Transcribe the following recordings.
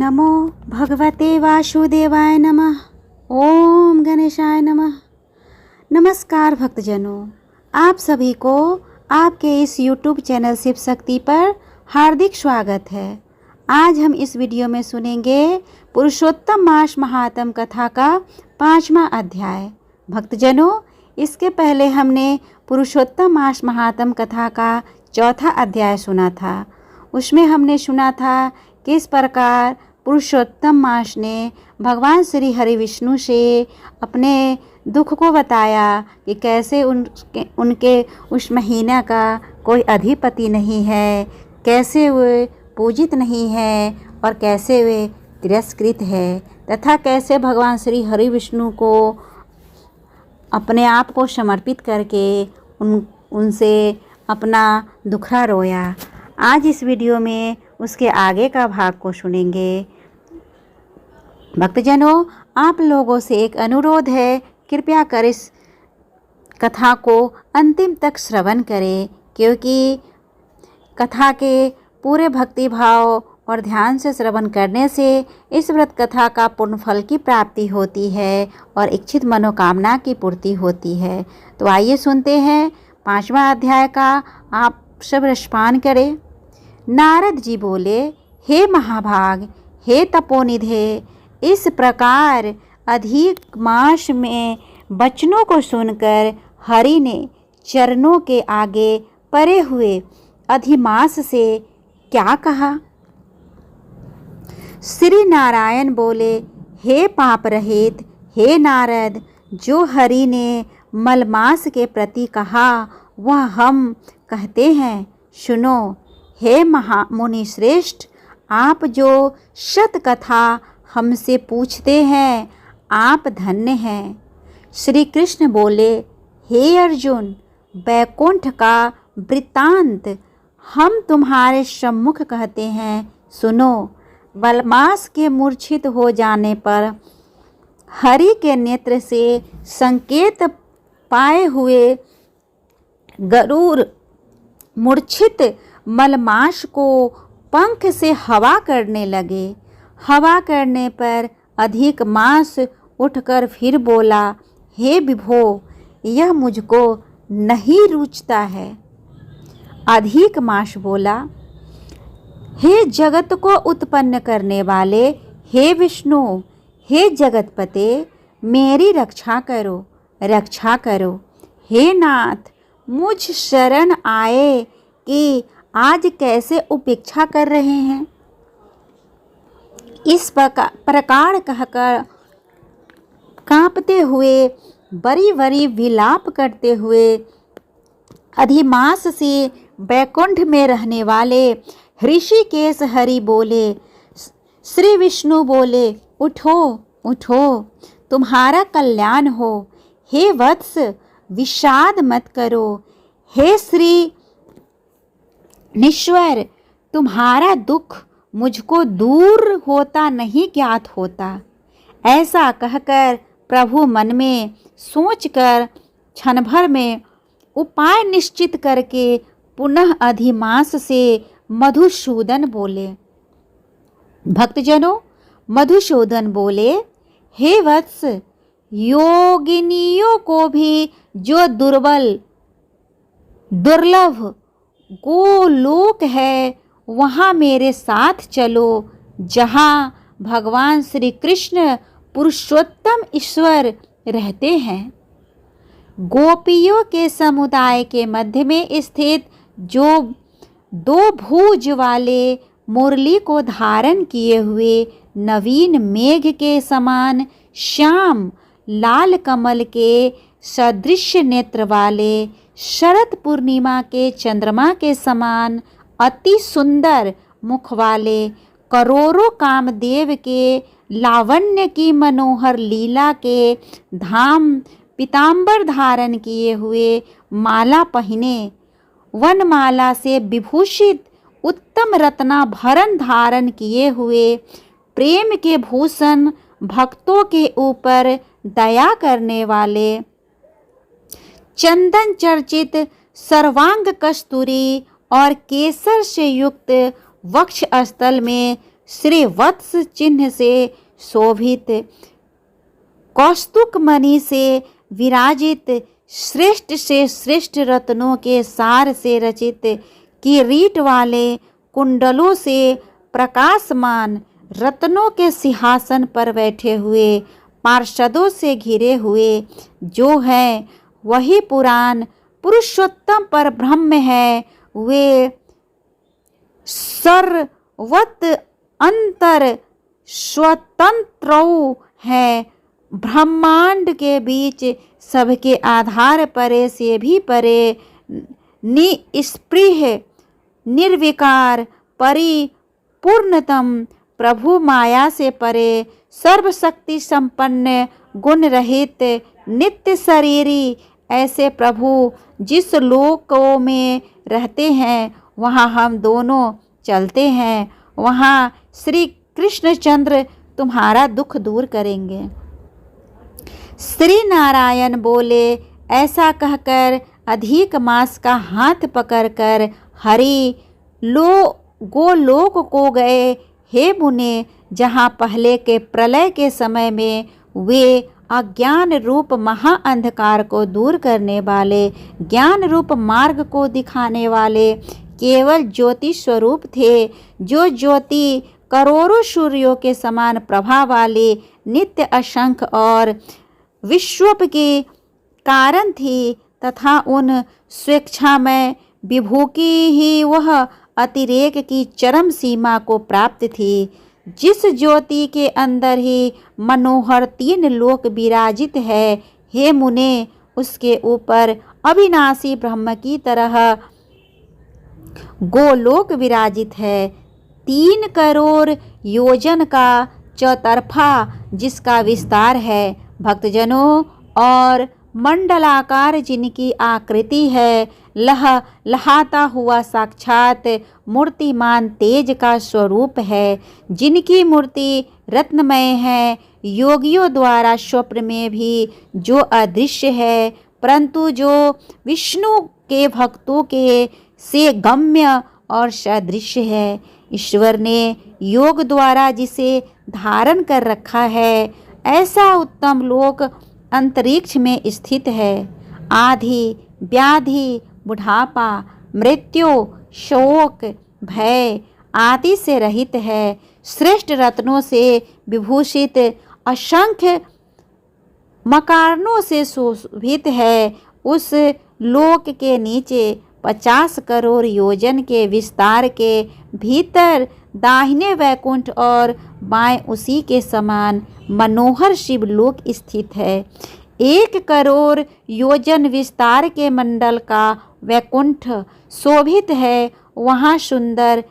नमो भगवते वासुदेवाय नमः। ओम गणेशाय नमः। नमस्कार भक्तजनों, आप सभी को आपके इस YouTube चैनल शिव शक्ति पर हार्दिक स्वागत है। आज हम इस वीडियो में सुनेंगे पुरुषोत्तम मास महात्म कथा का 5वां अध्याय। भक्तजनों, इसके पहले हमने पुरुषोत्तम मास महात्म कथा का 4था अध्याय सुना था। उसमें हमने सुना था किस प्रकार पुरुषोत्तम मास ने भगवान श्री हरि विष्णु से अपने दुख को बताया कि कैसे उनके उस महीना का कोई अधिपति नहीं है, कैसे वे पूजित नहीं है और कैसे वे तिरस्कृत है, तथा कैसे भगवान श्री हरि विष्णु को अपने आप को समर्पित करके उनसे अपना दुखड़ा रोया। आज इस वीडियो में उसके आगे का भाग को सुनेंगे। भक्तजनों, आप लोगों से एक अनुरोध है, कृपया कर इस कथा को अंतिम तक श्रवण करें, क्योंकि कथा के पूरे भक्ति भाव और ध्यान से श्रवण करने से इस व्रत कथा का पूर्ण फल की प्राप्ति होती है और इच्छित मनोकामना की पूर्ति होती है। तो आइए सुनते हैं 5वां अध्याय का। आप सब रसपान करें। नारद जी बोले, हे महाभाग, हे तपोनिधे, इस प्रकार अधिक मास में वचनों को सुनकर हरि ने चरणों के आगे परे हुए अधिमास से क्या कहा? श्री नारायण बोले, हे पाप रहित, हे नारद, जो हरि ने मलमास के प्रति कहा वह हम कहते हैं, सुनो। हे मुनि श्रेष्ठ, आप जो शत कथा हमसे पूछते हैं, आप धन्य हैं। श्री कृष्ण बोले, हे अर्जुन, वैकुंठ का वृत्तांत हम तुम्हारे सम्मुख कहते हैं, सुनो। बलमास के मूर्छित हो जाने पर हरि के नेत्र से संकेत पाए हुए गरुड़ मूर्छित मलमास को पंख से हवा करने लगे। हवा करने पर अधिक मास उठकर फिर बोला, हे विभो, यह मुझको नहीं रुचता है। अधिक मास बोला, हे जगत को उत्पन्न करने वाले, हे विष्णु, हे जगतपते, मेरी रक्षा करो, रक्षा करो। हे नाथ, मुझ शरण आए कि आज कैसे उपेक्षा कर रहे हैं। इस प्रकार कहकर कांपते हुए बड़ी बड़ी विलाप करते हुए अधिमास से वैकुंठ में रहने वाले ऋषिकेश हरि बोले, श्री विष्णु बोले, उठो उठो, तुम्हारा कल्याण हो। हे वत्स, विषाद मत करो। हे श्री निश्वर, तुम्हारा दुख मुझको दूर होता नहीं ज्ञात होता। ऐसा कहकर प्रभु मन में सोचकर क्षण भर में उपाय निश्चित करके पुनः अधिमास से मधुसूदन बोले। भक्तजनों, मधुसूदन बोले, हे वत्स, योगिनियों को भी जो दुर्लभ गोलोक है वहाँ मेरे साथ चलो, जहाँ भगवान श्री कृष्ण पुरुषोत्तम ईश्वर रहते हैं। गोपियों के समुदाय के मध्य में स्थित जो 2 भुज वाले मुरली को धारण किए हुए नवीन मेघ के समान श्याम लाल कमल के सदृश नेत्र वाले शरद पूर्णिमा के चंद्रमा के समान अति सुंदर मुख वाले करोड़ों कामदेव के लावण्य की मनोहर लीला के धाम पीतांबर धारण किए हुए, माला पहने, वनमाला से विभूषित उत्तम रत्नाभरण धारण किए हुए, प्रेम के भूषण भक्तों के ऊपर दया करने वाले, चंदन चर्चित सर्वांग कस्तूरी और केसर से युक्त वक्ष स्थल में श्रीवत्स चिन्ह से शोभित, कौस्तुक मणि से विराजित, श्रेष्ठ से श्रेष्ठ रत्नों के सार से रचित, किरीट वाले, कुंडलों से प्रकाशमान, रत्नों के सिंहासन पर बैठे हुए, पार्षदों से घिरे हुए, जो है वही पुराण पुरुषोत्तम पर ब्रह्म है। वे सर्वत अंतर स्वतंत्र है, ब्रह्मांड के बीच सबके आधार परे से भी परे, निस्पृह निर्विकार परिपूर्णतम, प्रभु माया से परे, सर्वशक्ति संपन्न, गुण रहित, नित्य शरीरी। ऐसे प्रभु जिस लोकों में रहते हैं वहाँ हम दोनों चलते हैं, वहाँ श्री कृष्णचंद्र तुम्हारा दुख दूर करेंगे। श्री नारायण बोले, ऐसा कहकर अधिक मास का हाथ पकड़कर हरि गोलोक को गए। हे मुने, जहाँ पहले के प्रलय के समय में वे अज्ञान रूप महाअंधकार को दूर करने वाले, ज्ञान रूप मार्ग को दिखाने वाले केवल ज्योति स्वरूप थे, जो ज्योति करोड़ों सूर्यों के समान प्रभा वाली, नित्य असंख्य और विश्व के कारण थी, तथा उन स्वेच्छामय विभू की ही वह अतिरेक की चरम सीमा को प्राप्त थी। जिस ज्योति के अंदर ही मनोहर तीन लोक विराजित है, हे मुने, उसके ऊपर अविनाशी ब्रह्म की तरह गोलोक विराजित है। 3 करोड़ योजन का चौतरफा जिसका विस्तार है, भक्तजनों, और मंडलाकार जिनकी आकृति है, लहाता हुआ साक्षात मूर्तिमान तेज का स्वरूप है, जिनकी मूर्ति रत्नमय है, योगियों द्वारा स्वप्न में भी जो अदृश्य है, परंतु जो विष्णु के भक्तों के से गम्य और सदृश्य है। ईश्वर ने योग द्वारा जिसे धारण कर रखा है, ऐसा उत्तम लोक अंतरिक्ष में स्थित है। आधि, व्याधि, बुढ़ापा, मृत्यु, शोक, भय आदि से रहित है, श्रेष्ठ रत्नों से विभूषित, असंख्य मकारों से शोभित है। उस लोक के नीचे 50 करोड़ योजन के विस्तार के भीतर दाहिने वैकुंठ और बाएं उसी के समान मनोहर शिवलोक स्थित है। 1 करोड़ योजन विस्तार के मंडल का वैकुंठ शोभित है। वहाँ सुंदर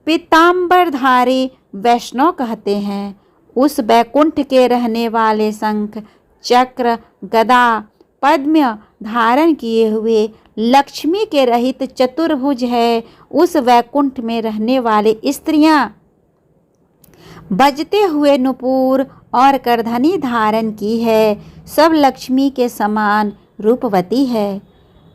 पीताम्बरधारी वैष्णव कहते हैं। उस वैकुंठ के रहने वाले शंख, चक्र, गदा, पद्म धारण किए हुए लक्ष्मी के रहित चतुर्भुज है। उस वैकुंठ में रहने वाली स्त्रियां बजते हुए नुपुर और करधनी धारण की है, सब लक्ष्मी के समान रूपवती है।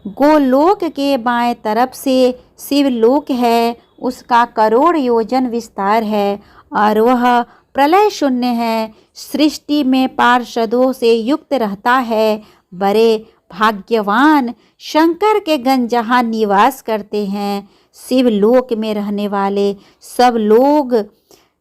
गोलोक के बाएं तरफ से शिवलोक है, उसका करोड़ योजन विस्तार है और वह प्रलय शून्य है। सृष्टि में पार्षदों से युक्त रहता है। बड़े भाग्यवान शंकर के गण जहाँ निवास करते हैं, शिवलोक में रहने वाले सब लोग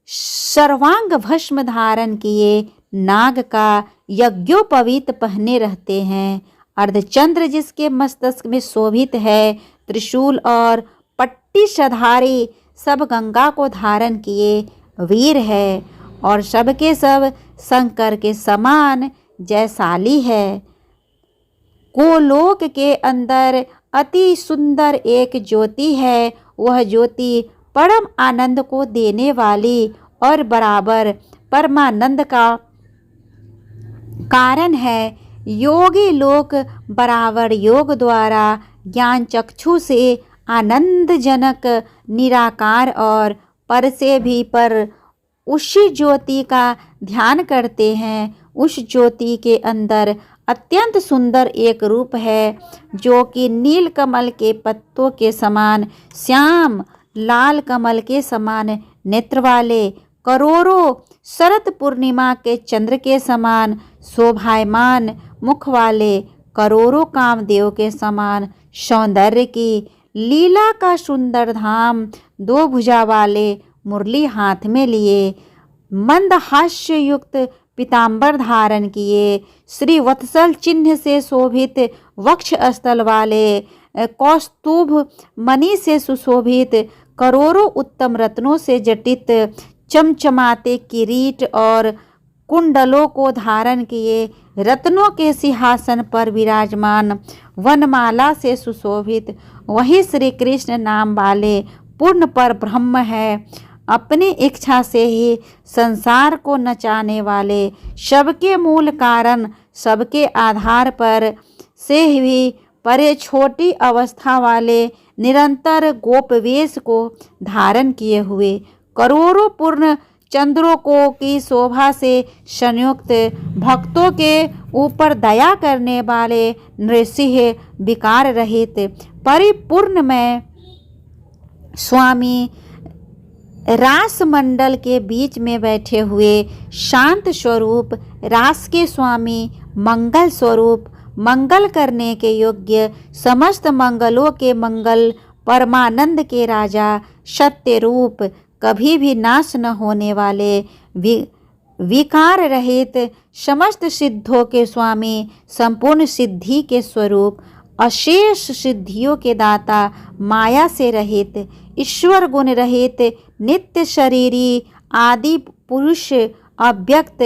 सर्वांग भस्म धारण किए, नाग का यज्ञोपवीत पहने रहते हैं। अर्धचंद्र जिसके मस्तक में शोभित है, त्रिशूल और पट्टी सधारी, सब गंगा को धारण किए वीर है और सबके सब शंकर के समान जयशाली है। गोलोक के अंदर अति सुंदर एक ज्योति है। वह ज्योति परम आनंद को देने वाली और बराबर परमानंद का कारण है। योगी लोग बराबर योग द्वारा ज्ञान चक्षु से आनंदजनक निराकार और पर से भी पर उसी ज्योति का ध्यान करते हैं। उस ज्योति के अंदर अत्यंत सुंदर एक रूप है, जो कि नील कमल के पत्तों के समान, श्याम लाल कमल के समान नेत्र वाले, करोड़ों शरद पूर्णिमा के चंद्र के समान शोभायमान मुख वाले, करोड़ों कामदेव के समान सौंदर्य की लीला का सुंदर धाम, दो भुजा वाले, मुरली हाथ में लिए, मंद हास्य युक्त पीताम्बर धारण किए, श्री वत्सल चिन्ह से शोभित वक्ष स्थल वाले, कौस्तुभ मणि से सुशोभित, करोड़ों उत्तम रत्नों से जटित चमचमाते किरीट और कुंडलों को धारण किए, रत्नों के सिंहासन पर विराजमान, वनमाला से सुशोभित, वही श्री कृष्ण नाम वाले पूर्ण पर ब्रह्म है। अपनी इच्छा से ही संसार को नचाने वाले, सबके मूल कारण, सबके आधार पर से भी परे छोटी अवस्था वाले, निरंतर गोपवेश को धारण किए हुए, करोड़ों पूर्ण चंद्रों को की शोभा से संयुक्त, भक्तों के ऊपर दया करने वाले, नृसिंह विकार रहित, परिपूर्ण में स्वामी, रास मंडल के बीच में बैठे हुए, शांत स्वरूप, रास के स्वामी, मंगल स्वरूप, मंगल करने के योग्य, समस्त मंगलों के मंगल, परमानंद के राजा, सत्य रूप, कभी भी नाश न होने वाले, विकार रहित, समस्त सिद्धों के स्वामी, संपूर्ण सिद्धि के स्वरूप, अशेष सिद्धियों के दाता, माया से रहित, ईश्वर गुण रहित, नित्य शरीरी, आदि पुरुष, अव्यक्त,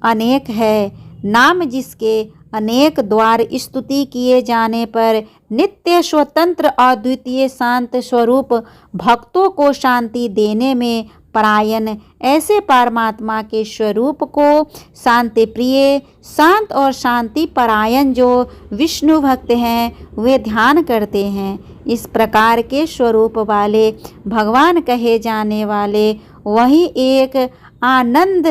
अनेक है, नाम जिसके अनेक द्वार, स्तुति किए जाने पर नित्य स्वतंत्र अद्वितीय शांत स्वरूप, भक्तों को शांति देने में परायण, ऐसे परमात्मा के स्वरूप को शांति प्रिय, शांत और शांति परायण जो विष्णु भक्त हैं वे ध्यान करते हैं। इस प्रकार के स्वरूप वाले भगवान कहे जाने वाले वही एक आनंद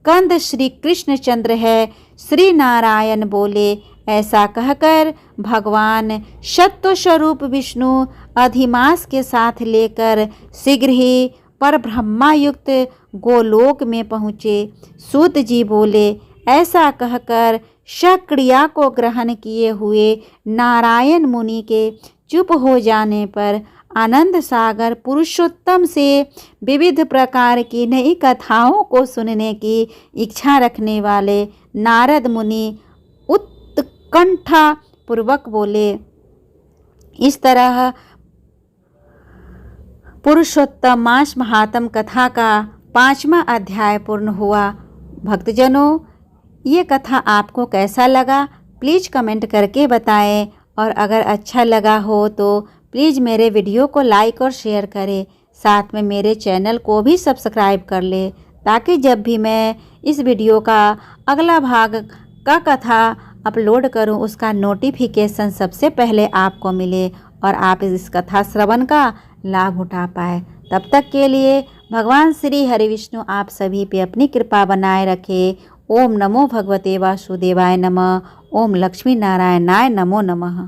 कंद श्री कृष्णचंद्र है। श्री नारायण बोले। ऐसा कहकर भगवान सत्व स्वरूप विष्णु अधिमास के साथ लेकर शीघ्र ही पर ब्रह्मायुक्त गोलोक में पहुँचे। सूत जी बोले। ऐसा कहकर सक्रिया को ग्रहण किए हुए नारायण मुनि के चुप हो जाने पर आनंद सागर पुरुषोत्तम से विविध प्रकार की नई कथाओं को सुनने की इच्छा रखने वाले नारद मुनि उत्कंठा पूर्वक बोले। इस तरह पुरुषोत्तम मास महात्म कथा का 5वां अध्याय पूर्ण हुआ। भक्तजनों, ये कथा आपको कैसा लगा प्लीज़ कमेंट करके बताएं, और अगर अच्छा लगा हो तो प्लीज़ मेरे वीडियो को लाइक और शेयर करें। साथ में मेरे चैनल को भी सब्सक्राइब कर ले, ताकि जब भी मैं इस वीडियो का अगला भाग का कथा अपलोड करूं उसका नोटिफिकेशन सबसे पहले आपको मिले और आप इस कथा श्रवण का लाभ उठा पाए। तब तक के लिए भगवान श्री हरि विष्णु आप सभी पे अपनी कृपा बनाए रखे। ओम नमो भगवते वासुदेवाय नमः। ओम लक्ष्मी नारायणाय नमो नमः।